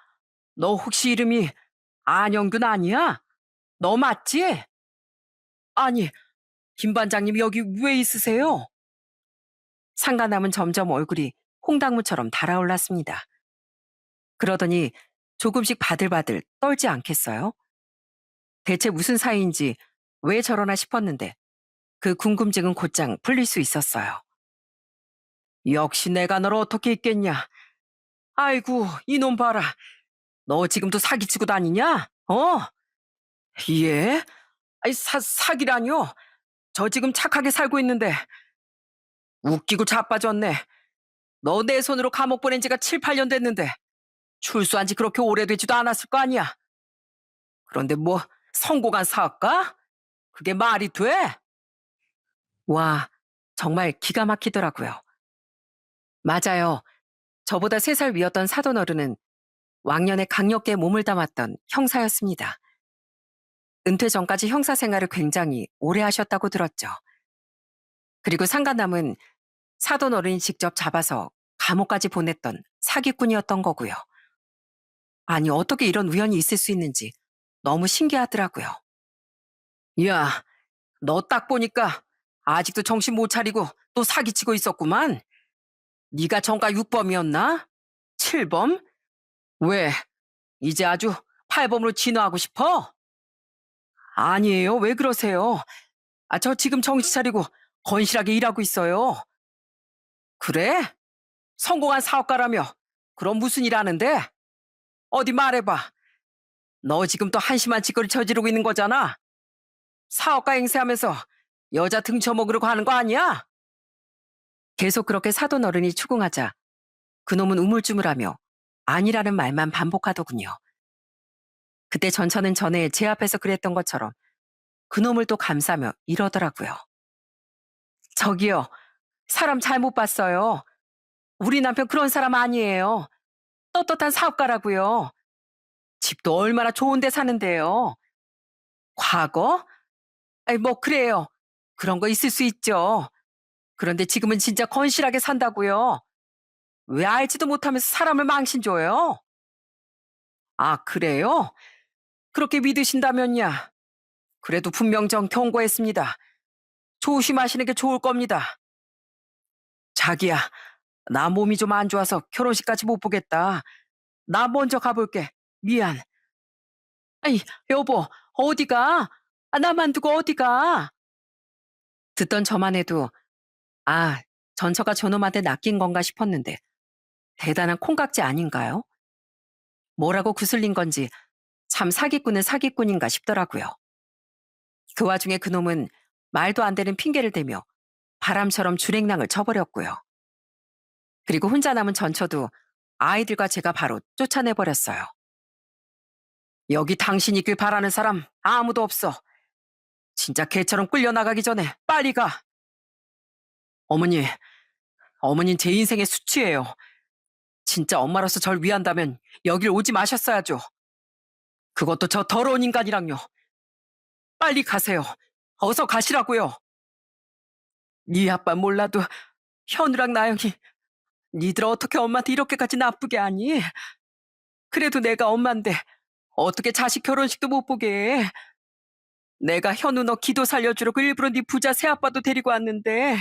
너 혹시 이름이 안영균 아니야? 너 맞지? 아니, 김 반장님 여기 왜 있으세요? 상간남은 점점 얼굴이 홍당무처럼 달아올랐습니다. 그러더니 조금씩 바들바들 떨지 않겠어요? 대체 무슨 사이인지 왜 저러나 싶었는데 그 궁금증은 곧장 풀릴 수 있었어요. 역시 내가 너를 어떻게 잊겠냐? 아이고, 이놈 봐라. 너 지금도 사기치고 다니냐? 어? 예? 아이, 사기라뇨? 저 지금 착하게 살고 있는데. 웃기고 자빠졌네. 너 내 손으로 감옥 보낸 지가 7, 8년 됐는데 출소한 지 그렇게 오래되지도 않았을 거 아니야. 그런데 뭐 성공한 사업가? 그게 말이 돼? 와, 정말 기가 막히더라고요. 맞아요. 저보다 3살 위였던 사돈 어른은 왕년에 강력계 몸을 담았던 형사였습니다. 은퇴 전까지 형사 생활을 굉장히 오래 하셨다고 들었죠. 그리고 상간남은 사돈 어른이 직접 잡아서 감옥까지 보냈던 사기꾼이었던 거고요. 아니, 어떻게 이런 우연이 있을 수 있는지 너무 신기하더라고요. 야, 너 딱 보니까 아직도 정신 못 차리고 또 사기치고 있었구만. 네가 정가 6범이었나? 7범? 왜? 이제 아주 8범으로 진화하고 싶어? 아니에요. 왜 그러세요? 아, 저 지금 정신 차리고 건실하게 일하고 있어요. 그래? 성공한 사업가라며. 그럼 무슨 일 하는데? 어디 말해봐. 너 지금 또 한심한 짓거리 저지르고 있는 거잖아. 사업가 행세하면서 여자 등쳐먹으려고 하는 거 아니야? 계속 그렇게 사돈 어른이 추궁하자 그놈은 우물쭈물하며 아니라는 말만 반복하더군요. 그때 전처는 전에 제 앞에서 그랬던 것처럼 그놈을 또 감싸며 이러더라고요. 저기요, 사람 잘못 봤어요. 우리 남편 그런 사람 아니에요. 떳떳한 사업가라고요. 집도 얼마나 좋은 데 사는데요. 과거? 아이, 뭐 그래요. 그런 거 있을 수 있죠. 그런데 지금은 진짜 건실하게 산다고요. 왜 알지도 못하면서 사람을 망신줘요? 아, 그래요? 그렇게 믿으신다면야. 그래도 분명 전 경고했습니다. 조심하시는 게 좋을 겁니다. 자기야, 나 몸이 좀 안 좋아서 결혼식까지 못 보겠다. 나 먼저 가볼게. 미안. 아이, 여보, 어디가? 아, 나만 두고 어디가? 듣던 저만 해도, 아, 전처가 저놈한테 낚인 건가 싶었는데, 대단한 콩깍지 아닌가요? 뭐라고 구슬린 건지 참 사기꾼은 사기꾼인가 싶더라고요. 그 와중에 그놈은 말도 안 되는 핑계를 대며 바람처럼 줄행랑을 쳐버렸고요. 그리고 혼자 남은 전처도 아이들과 제가 바로 쫓아내버렸어요. 여기 당신 있길 바라는 사람 아무도 없어. 진짜 개처럼 끌려나가기 전에 빨리 가. 어머니, 어머닌 제 인생의 수치예요. 진짜 엄마로서 절 위한다면 여길 오지 마셨어야죠. 그것도 저 더러운 인간이랑요. 빨리 가세요. 어서 가시라고요. 네 아빠 몰라도 현우랑 나영이 니들 어떻게 엄마한테 이렇게까지 나쁘게 하니? 그래도 내가 엄마인데 어떻게 자식 결혼식도 못 보게 해. 내가 현우 너 기도 살려주려고 일부러 네 부자 새아빠도 데리고 왔는데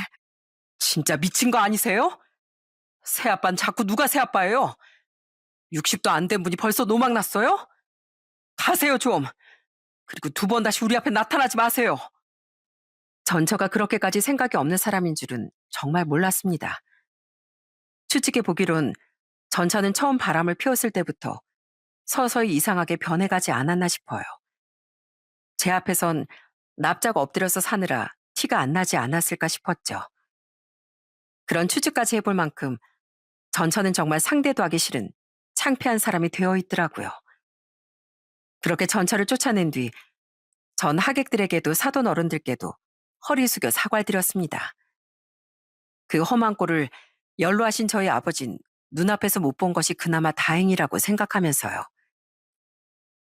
진짜 미친 거 아니세요? 새아빠는 자꾸 누가 새아빠예요? 60도 안 된 분이 벌써 노망 났어요? 가세요 좀. 그리고 2번 다시 우리 앞에 나타나지 마세요. 전처가 그렇게까지 생각이 없는 사람인 줄은 정말 몰랐습니다. 추측해 보기론 전처는 처음 바람을 피웠을 때부터 서서히 이상하게 변해가지 않았나 싶어요. 제 앞에선 납작 엎드려서 사느라 티가 안 나지 않았을까 싶었죠. 그런 추측까지 해볼 만큼 전처는 정말 상대도 하기 싫은 창피한 사람이 되어 있더라고요. 그렇게 전처를 쫓아낸 뒤 전 하객들에게도 사돈 어른들께도 허리 숙여 사과를 드렸습니다. 그 험한 꼴을 연로하신 저희 아버진 눈앞에서 못 본 것이 그나마 다행이라고 생각하면서요.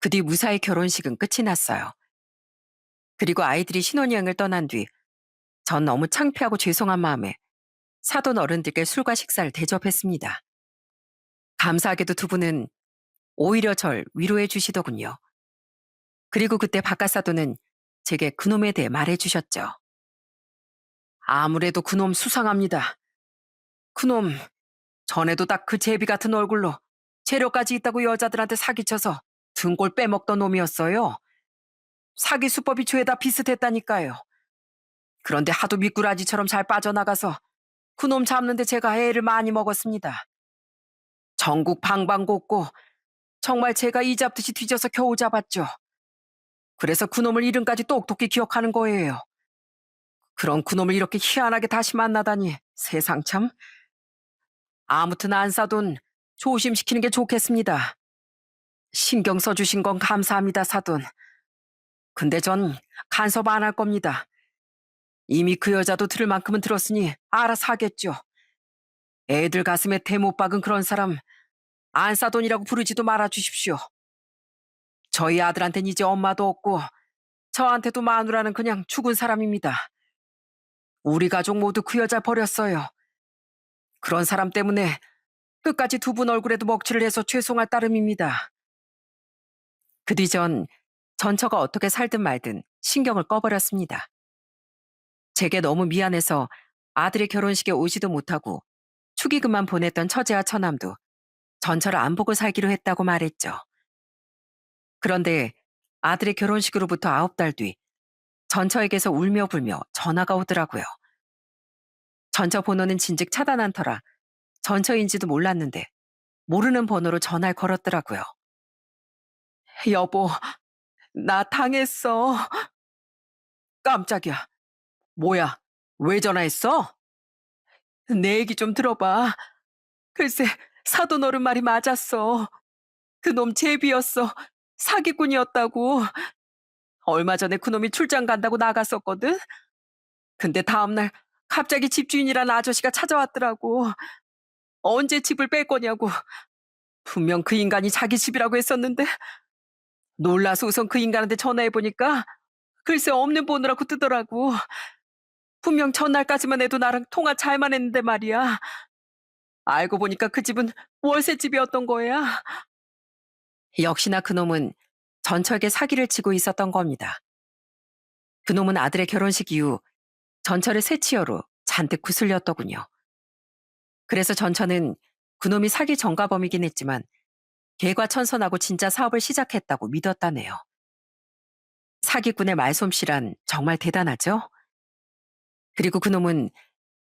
그 뒤 무사히 결혼식은 끝이 났어요. 그리고 아이들이 신혼여행을 떠난 뒤 전 너무 창피하고 죄송한 마음에 사돈 어른들께 술과 식사를 대접했습니다. 감사하게도 두 분은 오히려 절 위로해 주시더군요. 그리고 그때 바깥 사돈은 제게 그놈에 대해 말해 주셨죠. 아무래도 그놈 수상합니다. 그놈 전에도 딱 그 제비 같은 얼굴로 재력까지 있다고 여자들한테 사기쳐서 등골 빼먹던 놈이었어요. 사기 수법이 죄다 비슷했다니까요. 그런데 하도 미꾸라지처럼 잘 빠져나가서 그놈 잡는데 제가 애를 많이 먹었습니다. 전국 방방곡곡 정말 제가 이 잡듯이 뒤져서 겨우 잡았죠. 그래서 그놈을 이름까지 똑똑히 기억하는 거예요. 그런 그놈을 이렇게 희한하게 다시 만나다니 세상 참. 아무튼 안 사돈 조심시키는 게 좋겠습니다. 신경 써주신 건 감사합니다, 사돈. 근데 전 간섭 안 할 겁니다. 이미 그 여자도 들을 만큼은 들었으니 알아서 하겠죠. 애들 가슴에 대 못 박은 그런 사람 안사돈이라고 부르지도 말아 주십시오. 저희 아들한텐 이제 엄마도 없고 저한테도 마누라는 그냥 죽은 사람입니다. 우리 가족 모두 그 여자 버렸어요. 그런 사람 때문에 끝까지 두 분 얼굴에도 먹칠을 해서 죄송할 따름입니다. 그 뒤 전 전처가 어떻게 살든 말든 신경을 꺼버렸습니다. 제게 너무 미안해서 아들의 결혼식에 오지도 못하고 축의금만 보냈던 처제와 처남도 전처를 안 보고 살기로 했다고 말했죠. 그런데 아들의 결혼식으로부터 9달 뒤 전처에게서 울며 불며 전화가 오더라고요. 전처 번호는 진즉 차단한 터라 전처인지도 몰랐는데 모르는 번호로 전화를 걸었더라고요. 여보, 나 당했어. 깜짝이야. 뭐야? 왜 전화했어? 내 얘기 좀 들어봐. 글쎄, 사돈 어른 말이 맞았어. 그놈 제비였어. 사기꾼이었다고. 얼마 전에 그놈이 출장 간다고 나갔었거든. 근데 다음날 갑자기 집주인이라는 아저씨가 찾아왔더라고. 언제 집을 뺄 거냐고. 분명 그 인간이 자기 집이라고 했었는데 놀라서 우선 그 인간한테 전화해보니까 글쎄 없는 번호라고 뜨더라고. 분명 전날까지만 해도 나랑 통화 잘만 했는데 말이야. 알고 보니까 그 집은 월세집이었던 거야. 역시나 그놈은 전철에게 사기를 치고 있었던 겁니다. 그놈은 아들의 결혼식 이후 전철의 새치여로 잔뜩 구슬렸더군요. 그래서 전처는 그놈이 사기 전과범이긴 했지만 개과천선하고 진짜 사업을 시작했다고 믿었다네요. 사기꾼의 말솜씨란 정말 대단하죠? 그리고 그놈은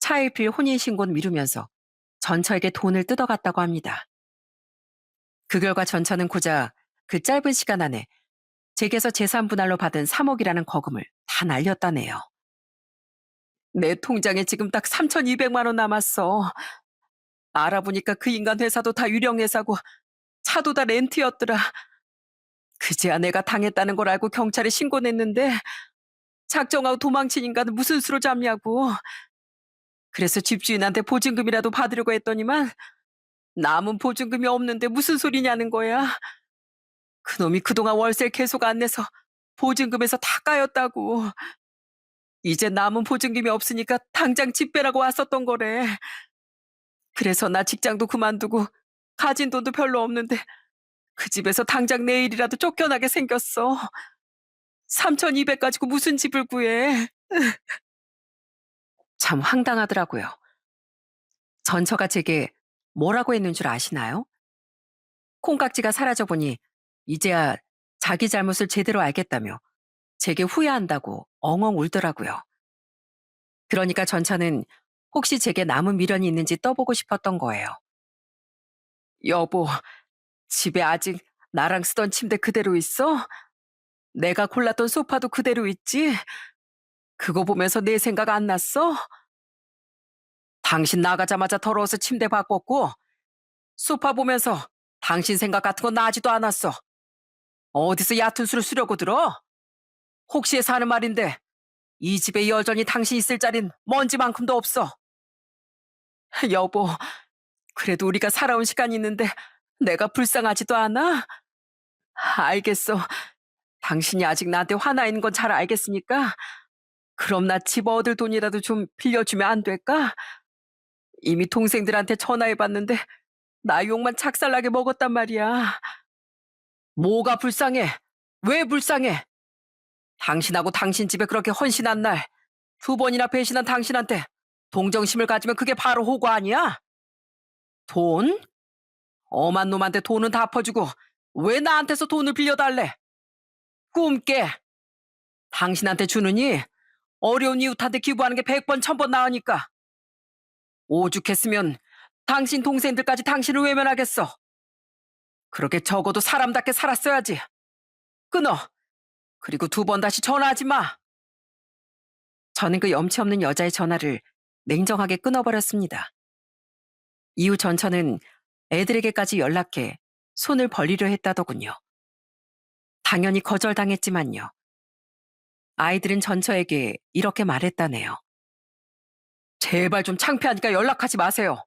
차일피일 혼인신고는 미루면서 전처에게 돈을 뜯어갔다고 합니다. 그 결과 전처는 고작 그 짧은 시간 안에 제게서 재산 분할로 받은 3억이라는 거금을 다 날렸다네요. 내 통장에 지금 딱 3,200만 원 남았어. 알아보니까 그 인간 회사도 다 유령 회사고 차도 다 렌트였더라. 그제야 내가 당했다는 걸 알고 경찰에 신고냈는데 작정하고 도망친 인간은 무슨 수로 잡냐고. 그래서 집주인한테 보증금이라도 받으려고 했더니만 남은 보증금이 없는데 무슨 소리냐는 거야. 그놈이 그동안 월세 계속 안 내서 보증금에서 다 까였다고. 이제 남은 보증금이 없으니까 당장 집 빼라고 왔었던 거래. 그래서 나 직장도 그만두고 가진 돈도 별로 없는데 그 집에서 당장 내일이라도 쫓겨나게 생겼어. 3,200 가지고 무슨 집을 구해. 참 황당하더라고요. 전처가 제게 뭐라고 했는 줄 아시나요? 콩깍지가 사라져보니 이제야 자기 잘못을 제대로 알겠다며 제게 후회한다고 엉엉 울더라고요. 그러니까 전처는 혹시 제게 남은 미련이 있는지 떠보고 싶었던 거예요. 여보, 집에 아직 나랑 쓰던 침대 그대로 있어? 내가 골랐던 소파도 그대로 있지? 그거 보면서 내 생각 안 났어? 당신 나가자마자 더러워서 침대 바꿨고 소파 보면서 당신 생각 같은 거 나지도 않았어. 어디서 얕은 수를 쓰려고 들어? 혹시 해서 하는 말인데 이 집에 여전히 당신 있을 자린 먼지만큼도 없어. 여보, 그래도 우리가 살아온 시간이 있는데 내가 불쌍하지도 않아? 알겠어. 당신이 아직 나한테 화나 있는 건 잘 알겠으니까 그럼 나 집 얻을 돈이라도 좀 빌려주면 안 될까? 이미 동생들한테 전화해봤는데 나 욕만 착살나게 먹었단 말이야. 뭐가 불쌍해? 왜 불쌍해? 당신하고 당신 집에 그렇게 헌신한 날 2번이나 배신한 당신한테 동정심을 가지면 그게 바로 호구 아니야? 돈? 엄한 놈한테 돈은 다 퍼주고 왜 나한테서 돈을 빌려달래? 꿈깨. 당신한테 주느니 어려운 이웃한테 기부하는 게 100번 1000번 나으니까. 오죽했으면 당신 동생들까지 당신을 외면하겠어. 그렇게 적어도 사람답게 살았어야지. 끊어. 그리고 2번 다시 전화하지 마. 저는 그 염치 없는 여자의 전화를 냉정하게 끊어버렸습니다. 이후 전처는 애들에게까지 연락해 손을 벌리려 했다더군요. 당연히 거절당했지만요. 아이들은 전처에게 이렇게 말했다네요. 제발 좀 창피하니까 연락하지 마세요.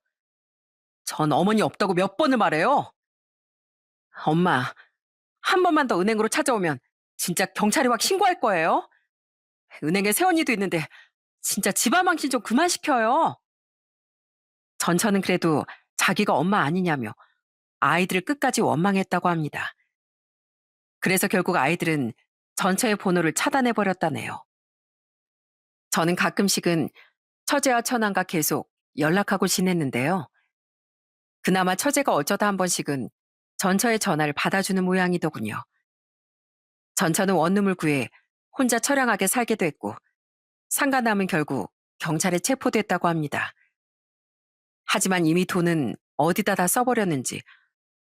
전 어머니 없다고 몇 번을 말해요. 엄마, 한 번만 더 은행으로 찾아오면 진짜 경찰에 확 신고할 거예요. 은행에 새언니도 있는데 진짜 집안 망신 좀 그만 시켜요. 전처는 그래도 자기가 엄마 아니냐며 아이들을 끝까지 원망했다고 합니다. 그래서 결국 아이들은 전처의 번호를 차단해버렸다네요. 저는 가끔씩은 처제와 처남과 계속 연락하고 지냈는데요. 그나마 처제가 어쩌다 한 번씩은 전처의 전화를 받아주는 모양이더군요. 전처는 원룸을 구해 혼자 처량하게 살게 됐고 상간남은 결국 경찰에 체포됐다고 합니다. 하지만 이미 돈은 어디다 다 써버렸는지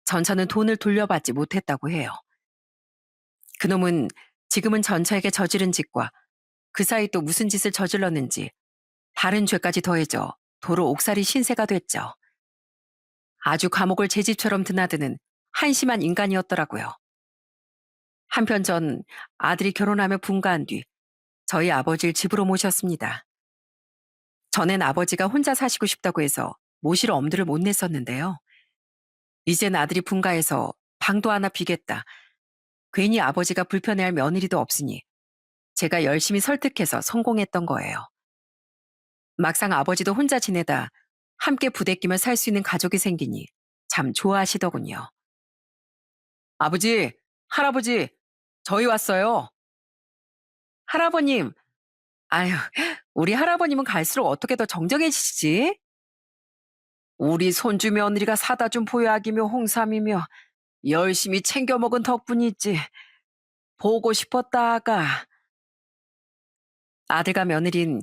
전처는 돈을 돌려받지 못했다고 해요. 그놈은 지금은 전처에게 저지른 짓과 그 사이 또 무슨 짓을 저질렀는지 다른 죄까지 더해져 도로 옥살이 신세가 됐죠. 아주 감옥을 제 집처럼 드나드는 한심한 인간이었더라고요. 한편 전 아들이 결혼하며 분가한 뒤 저희 아버지를 집으로 모셨습니다. 전엔 아버지가 혼자 사시고 싶다고 해서 모실 엄두를 못 냈었는데요. 이젠 아들이 분가해서 방도 하나 비겠다. 괜히 아버지가 불편해할 며느리도 없으니 제가 열심히 설득해서 성공했던 거예요. 막상 아버지도 혼자 지내다 함께 부대끼며 살 수 있는 가족이 생기니 참 좋아하시더군요. 아버지, 할아버지, 저희 왔어요. 할아버님, 아유, 우리 할아버님은 갈수록 어떻게 더 정정해지시지? 우리 손주 며느리가 사다 준 보약이며 홍삼이며 열심히 챙겨 먹은 덕분이지. 보고 싶었다가. 아들과 며느린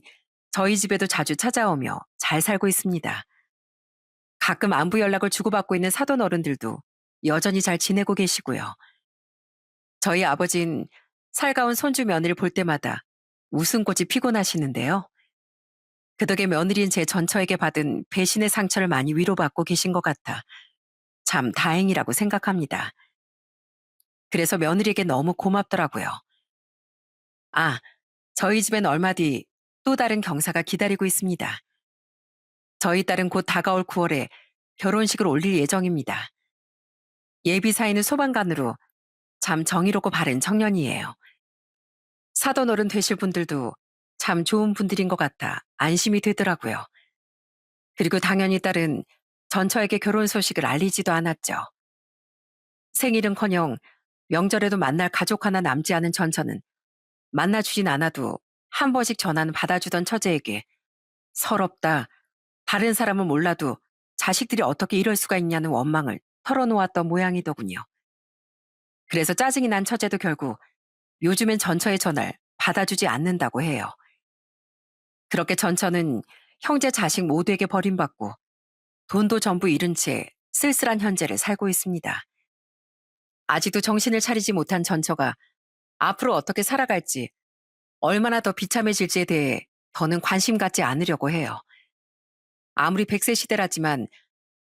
저희 집에도 자주 찾아오며 잘 살고 있습니다. 가끔 안부 연락을 주고받고 있는 사돈 어른들도 여전히 잘 지내고 계시고요. 저희 아버진 살가운 손주 며느리를 볼 때마다 웃음꽃이 피곤 하시는데요. 그 덕에 며느리인 제 전처에게 받은 배신의 상처를 많이 위로받고 계신 것 같아 참 다행이라고 생각합니다. 그래서 며느리에게 너무 고맙더라고요. 아, 저희 집엔 얼마 뒤 또 다른 경사가 기다리고 있습니다. 저희 딸은 곧 다가올 9월에 결혼식을 올릴 예정입니다. 예비 사위는 소방관으로 참 정의롭고 바른 청년이에요. 사돈어른 되실 분들도 참 좋은 분들인 것 같아 안심이 되더라고요. 그리고 당연히 딸은 전처에게 결혼 소식을 알리지도 않았죠. 생일은커녕 명절에도 만날 가족 하나 남지 않은 전처는 만나주진 않아도 한 번씩 전화는 받아주던 처제에게 서럽다, 다른 사람은 몰라도 자식들이 어떻게 이럴 수가 있냐는 원망을 털어놓았던 모양이더군요. 그래서 짜증이 난 처제도 결국 요즘엔 전처의 전화를 받아주지 않는다고 해요. 그렇게 전처는 형제 자식 모두에게 버림받고 돈도 전부 잃은 채 쓸쓸한 현재를 살고 있습니다. 아직도 정신을 차리지 못한 전처가 앞으로 어떻게 살아갈지, 얼마나 더 비참해질지에 대해 더는 관심 갖지 않으려고 해요. 아무리 100세 시대라지만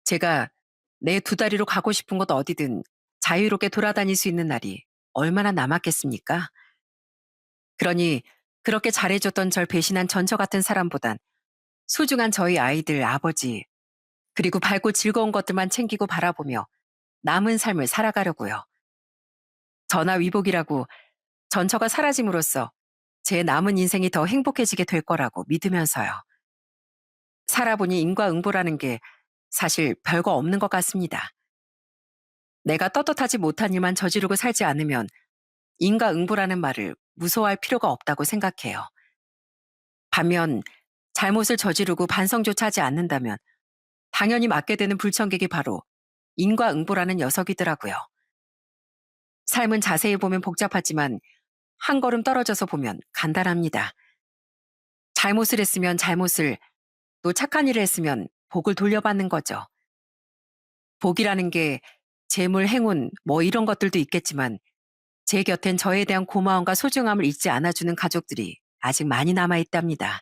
제가 내 2다리로 가고 싶은 곳 어디든 자유롭게 돌아다닐 수 있는 날이 얼마나 남았겠습니까? 그러니 그렇게 잘해줬던 절 배신한 전처 같은 사람보단 소중한 저희 아이들, 아버지, 그리고 밝고 즐거운 것들만 챙기고 바라보며 남은 삶을 살아가려고요. 전화 위복이라고 전처가 사라짐으로써 제 남은 인생이 더 행복해지게 될 거라고 믿으면서요. 살아보니 인과응보라는 게 사실 별거 없는 것 같습니다. 내가 떳떳하지 못한 일만 저지르고 살지 않으면 인과응보라는 말을 무서워할 필요가 없다고 생각해요. 반면 잘못을 저지르고 반성조차 하지 않는다면 당연히 맞게 되는 불청객이 바로 인과응보라는 녀석이더라고요. 삶은 자세히 보면 복잡하지만 한 걸음 떨어져서 보면 간단합니다. 잘못을 했으면 잘못을, 또 착한 일을 했으면 복을 돌려받는 거죠. 복이라는 게 재물, 행운, 뭐 이런 것들도 있겠지만 제 곁엔 저에 대한 고마움과 소중함을 잊지 않아주는 가족들이 아직 많이 남아있답니다.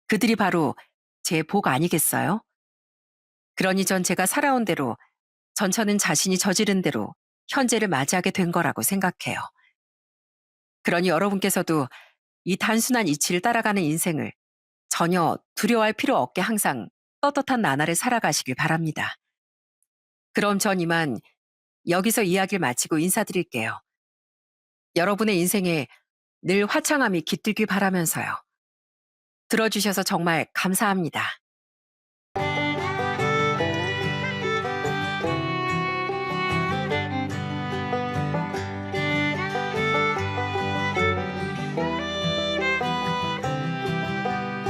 그들이 바로 제 복 아니겠어요? 그러니 전 제가 살아온 대로, 전처는 자신이 저지른 대로 현재를 맞이하게 된 거라고 생각해요. 그러니 여러분께서도 이 단순한 이치를 따라가는 인생을 전혀 두려워할 필요 없게 항상 떳떳한 나날을 살아가시길 바랍니다. 그럼 전 이만 여기서 이야기를 마치고 인사드릴게요. 여러분의 인생에 늘 화창함이 깃들길 바라면서요. 들어주셔서 정말 감사합니다.